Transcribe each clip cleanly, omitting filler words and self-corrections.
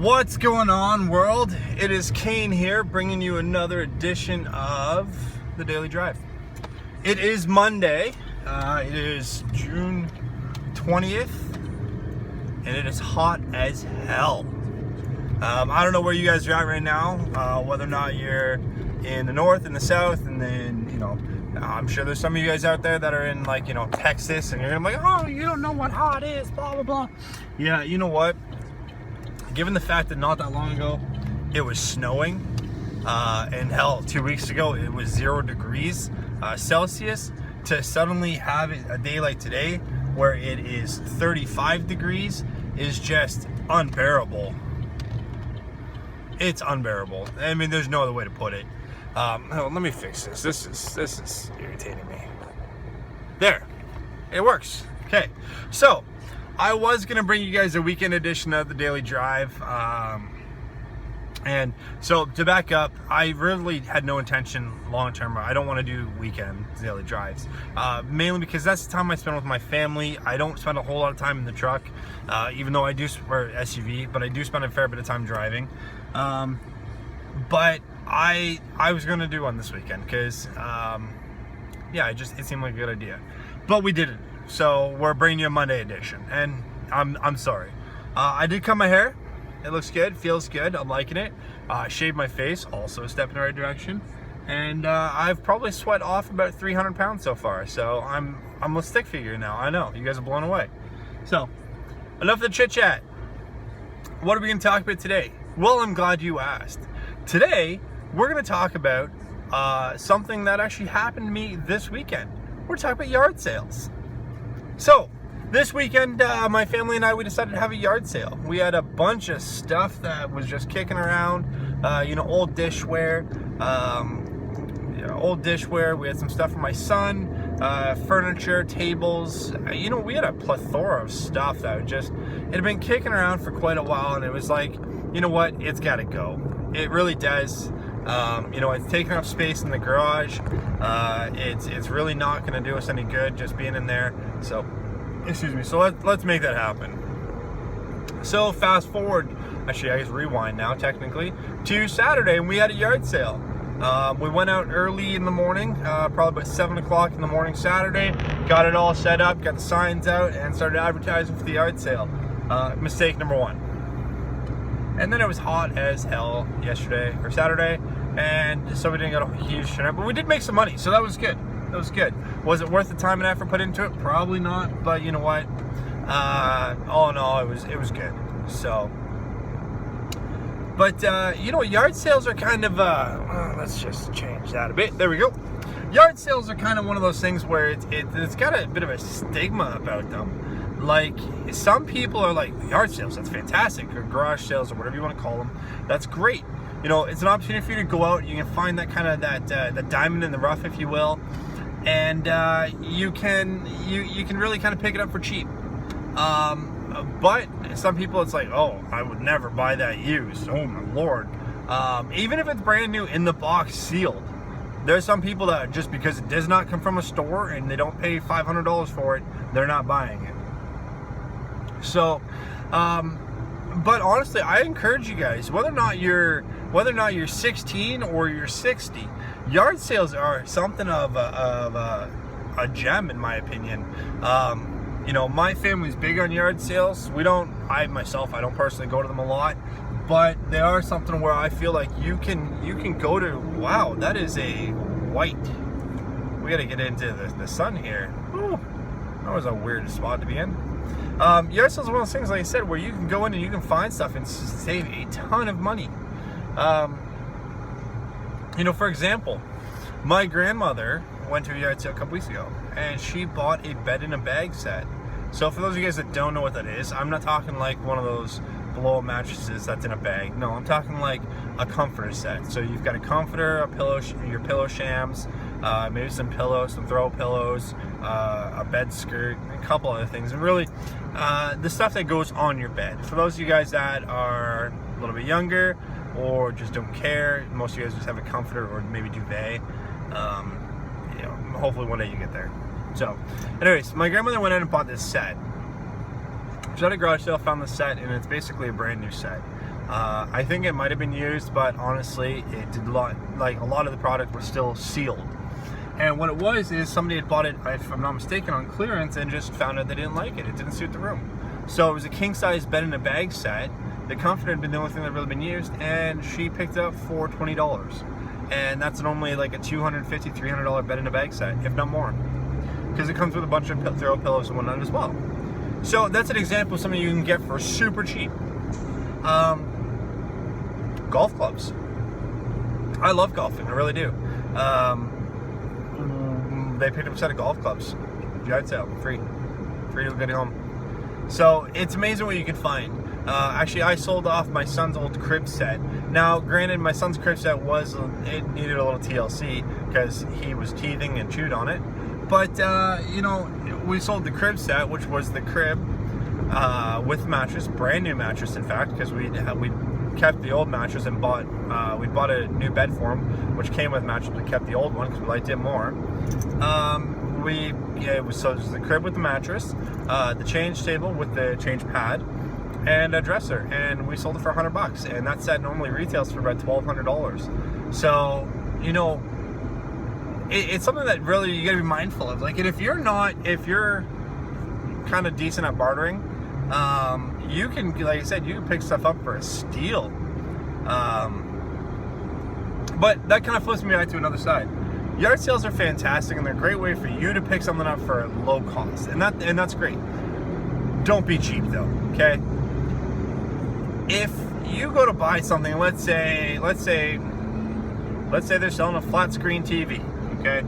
What's going on, world? It is Kane here, bringing you another edition of the Daily Drive. It is Monday. It is June 20th, and it is hot as hell. I don't know where you guys are at right now, whether or not you're in the north, in the south, and then, I'm sure there's some of you guys out there that are in, Texas, and you're like, oh, you don't know what hot is, blah, blah, blah. Yeah, you know what? Given the fact that not that long ago it was snowing, and hell, 2 weeks ago it was 0 degrees Celsius, to suddenly have a day like today where it is 35 degrees is just unbearable. It's unbearable. I mean, there's no other way to put it. Let me fix this. This is irritating me. There, it works. Okay, so I was going to bring you guys a weekend edition of the Daily Drive. And so to back up, I really had no intention long term. I don't want to do weekend daily drives, mainly because that's the time I spend with my family. I don't spend a whole lot of time in the truck, even though I do, or SUV, but I do spend a fair bit of time driving. But I was going to do one this weekend because, it seemed like a good idea. But we didn't. So we're bringing you a Monday edition, and I'm sorry. I did cut my hair. It looks good, feels good. I'm liking it. Shaved my face, also a step in the right direction. And I've probably sweat off about 300 pounds so far. So I'm a stick figure now. I know, you guys are blown away. So enough of the chit chat. What are we going to talk about today? Well, I'm glad you asked. Today we're going to talk about something that actually happened to me this weekend. We're talking about yard sales. So, this weekend, my family and I, we decided to have a yard sale. We had a bunch of stuff that was just kicking around, old dishware, We had some stuff for my son, furniture, tables. We had a plethora of stuff that it had been kicking around for quite a while, and it was like, you know what, it's got to go. It really does. It's taking up space in the garage. It's really not going to do us any good just being in there. So, excuse me. So let's make that happen. So fast forward, actually I guess rewind now technically, to Saturday, and we had a yard sale. We went out early in the morning, probably about 7 o'clock in the morning Saturday, got it all set up, got the signs out, and started advertising for the yard sale. Mistake number one. And then it was hot as hell Saturday, and so we didn't get a huge turnout, but we did make some money, so that was good. Was it worth the time and effort put into it? Probably not, but you know what? All in all, it was good. So, but yard sales are kind of let's just change that a bit. There we go. Yard sales are kind of one of those things where it's got a bit of a stigma about them. Like, some people are like, yard sales, that's fantastic, or garage sales, or whatever you want to call them. That's great. It's an opportunity for you to go out. You can find that kind of that diamond in the rough, if you will, and you can really kind of pick it up for cheap. But some people, it's like, oh, I would never buy that used. Oh my lord. Even if it's brand new in the box, sealed. There's some people that just because it does not come from a store and they don't pay $500 for it, they're not buying it. So, but honestly, I encourage you guys, whether or not you're 16 or you're 60, yard sales are something of a gem, in my opinion. My family's big on yard sales. I don't personally go to them a lot, but they are something where I feel like you can go to. Wow, that is a white. We got to get into the sun here. Ooh, that was a weird spot to be in. Yard sales is one of those things, like I said, where you can go in and you can find stuff and save a ton of money. For example, my grandmother went to a yard sale a couple weeks ago, and she bought a bed in a bag set. So for those of you guys that don't know what that is, I'm not talking like one of those blow-up mattresses that's in a bag. No, I'm talking like a comforter set. So you've got a comforter, a pillow, your pillow shams, maybe some pillows, some throw pillows, a bed skirt, a couple other things, and really the stuff that goes on your bed. For those of you guys that are a little bit younger or just don't care, most of you guys just have a comforter or maybe duvet. Hopefully one day you get there. So, anyways, my grandmother went in and bought this set. She was at a garage sale, found the set, and it's basically a brand new set. I think it might have been used, but honestly, it did lot like a lot of the product was still sealed. And what it was is somebody had bought it, if I'm not mistaken, on clearance and just found out they didn't like it. It didn't suit the room. So it was a king-size bed in a bag set. The comforter had been the only thing that really been used, and she picked it up for $20. And that's normally like a $250, $300 bed in a bag set, if not more. Because it comes with a bunch of throw pillows and whatnot as well. So that's an example of something you can get for super cheap. Golf clubs. I love golfing, I really do. They picked up a set of golf clubs. Yard sale, free to get home. So it's amazing what you can find. Actually, I sold off my son's old crib set. Now, granted, my son's crib set it needed a little TLC because he was teething and chewed on it. But you know, we sold the crib set, which was the crib with mattress, brand new mattress, in fact, because we kept the old mattress and we bought a new bed for him, which came with mattress. We kept the old one because we liked it more. It was the crib with the mattress, the change table with the change pad, and a dresser, and we sold it for $100. And that set normally retails for about $1,200. So, you know, it's something that really you gotta be mindful of. Like, and if you're kind of decent at bartering, you can, like I said, you can pick stuff up for a steal. But that kind of flips me right to another side. Yard sales are fantastic, and they're a great way for you to pick something up for a low cost, and that's great. Don't be cheap though, okay? If you go to buy something, let's say they're selling a flat screen TV, okay?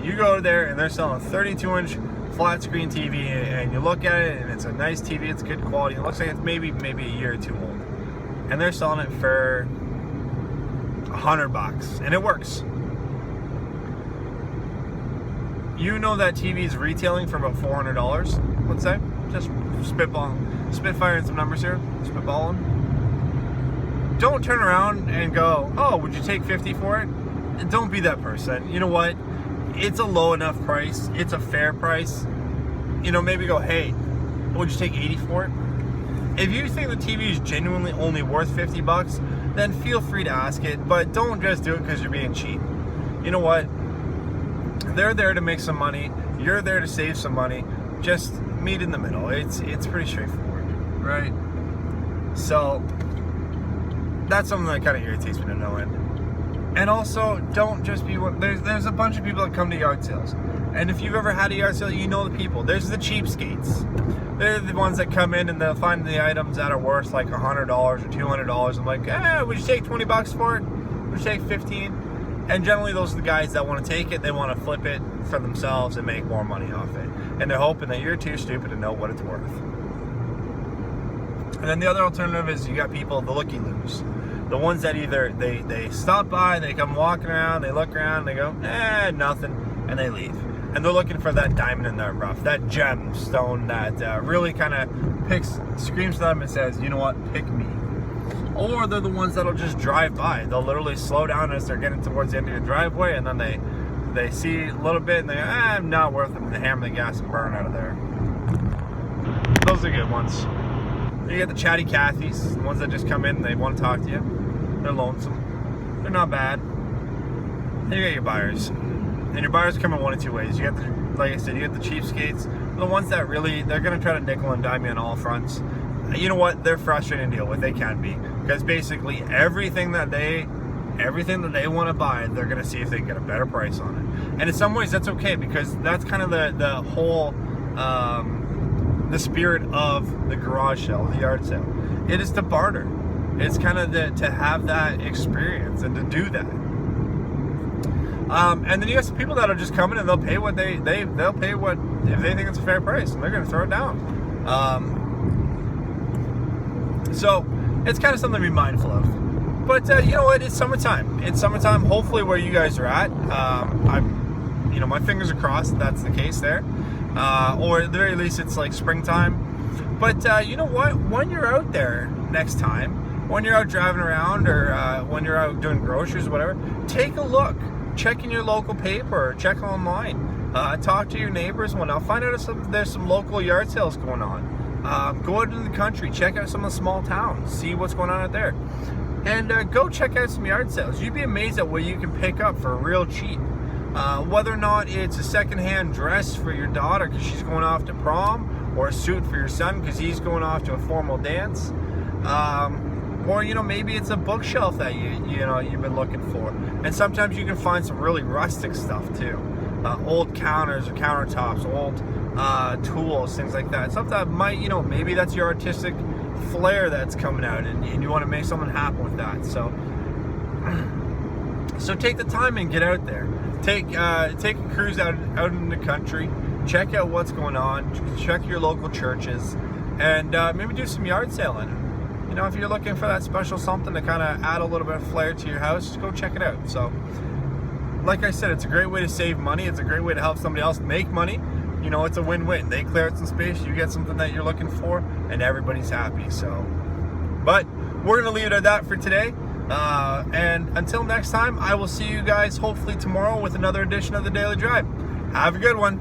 You go there and they're selling a 32-inch flat screen TV, and you look at it and it's a nice TV, it's good quality. It looks like it's maybe a year or two old, and they're selling it for $100, and it works. You know that TV is retailing for about $400, let's say. Just spitfiring some numbers here, spitballing. Don't turn around and go, oh, would you take 50 for it? Don't be that person. You know what? It's a low enough price. It's a fair price. You know, maybe go, hey, would you take 80 for it? If you think the TV is genuinely only worth $50, then feel free to ask it, but don't just do it because you're being cheap. You know what? They're there to make some money. You're there to save some money. Just meet in the middle. It's pretty straightforward, right? So that's something that kind of irritates me to no end. And also, don't just be one. There's a bunch of people that come to yard sales, and if you've ever had a yard sale, you know the people. There's the cheapskates. They're the ones that come in and they'll find the items that are worth like $100 or $200. I'm like, would you take $20 for it? Would you take 15? And generally, those are the guys that want to take it. They want to flip it for themselves and make more money off it. And they're hoping that you're too stupid to know what it's worth. And then the other alternative is you got people, the looky-loos. The ones that either they stop by, they come walking around, they look around, they go, nothing, and they leave. And they're looking for that diamond in the rough, that gemstone that really kind of screams to them and says, you know what, pick me. Or they're the ones that'll just drive by. They'll literally slow down as they're getting towards the end of your driveway, and then they see a little bit and they go, I'm not worth it, and they hammer the gas and burn out of there. Those are good ones. You get the chatty Cathys, the ones that just come in and they want to talk to you. They're lonesome. They're not bad. Then you get your buyers. And your buyers come in one of two ways. You get like I said, you get the cheapskates, the ones that really, they're going to try to nickel and dime you on all fronts. You know what? They're frustrating to deal with. They can be. Because basically everything that they want to buy, they're going to see if they can get a better price on it. And in some ways that's okay, because that's kind of the whole the spirit of the garage sale, the yard sale. It is to barter. It's kind of to have that experience and to do that. And then you have some people that'll just come in and they'll pay what they'll pay what, if they think it's a fair price, and they're going to throw it down. So it's kind of something to be mindful of. But you know what? It's summertime. It's summertime. Hopefully, where you guys are at, my fingers are crossed that's the case there. Or at the very least, it's like springtime. But you know what? When you're out there next time, when you're out driving around, or when you're out doing groceries or whatever, take a look. Check in your local paper. Check online. Talk to your neighbors. Find out if there's some local yard sales going on. Go out into the country, check out some of the small towns, see what's going on out there, and go check out some yard sales. You'd be amazed at what you can pick up for real cheap. Whether or not it's a secondhand dress for your daughter because she's going off to prom, or a suit for your son because he's going off to a formal dance, or maybe it's a bookshelf that you've been looking for. And sometimes you can find some really rustic stuff too, old counters or countertops, old tools, things like that. Stuff that might, maybe that's your artistic flair that's coming out, and you want to make something happen with that. So take the time and get out there. Take a cruise out in the country. Check out what's going on. Check your local churches, and maybe do some yard sailing. If you're looking for that special something to kind of add a little bit of flair to your house, just go check it out. So, like I said, it's a great way to save money. It's a great way to help somebody else make money. It's a win-win. They clear out some space, you get something that you're looking for, and everybody's happy. So, but we're gonna leave it at that for today. And until next time, I will see you guys hopefully tomorrow with another edition of the Daily Drive. Have a good one.